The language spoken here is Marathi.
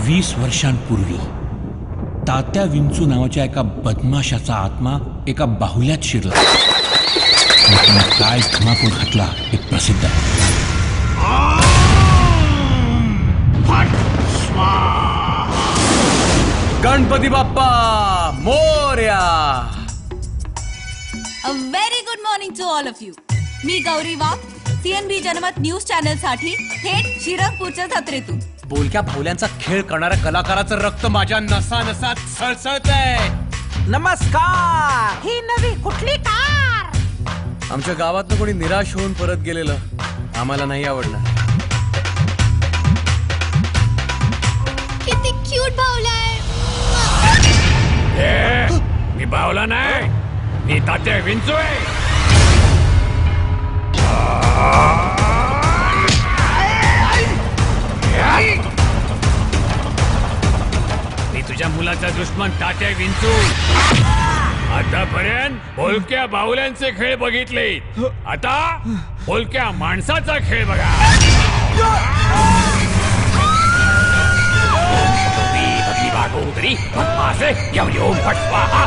20 वर्षांपूर्वी तात्या विंचू नावाच्या एका बदमाशाचा आत्मा एका बाहुल्यात शिरला. त्याने काय धमाकूळ घातला हे प्रसिद्ध आहे. Ganpati Bappa Morya. A very good morning to all of you. मी Gauri Wagh, CNB Janmat news channel साठी थेट श्रीरंगपूरच्या जत्रेतून. बोलक्या भावल्यांचा खेळ करणाऱ्या कलाकाराचं रक्त माझ्या नसा नसात सळसळतंय. नमस्कार. ही नवी कुठली कार? आमच्या गावातनं कोणी निराश होऊन परत गेलेलं आम्हाला नाही आवडलं. किती क्यूट बाहुला आहे. मी बावला नाही, मी तात्या विंचू आहे. मी तुझ्या मुलाचा दुश्मन तात्या विंचू. आतापर्यंत बोलक्या बाहुल्यांचे खेळ बघितले, आता बोलक्या माणसाचा खेळ बघा. बदली बागोदरी बदमाशे, येऊन फट स्वाहा.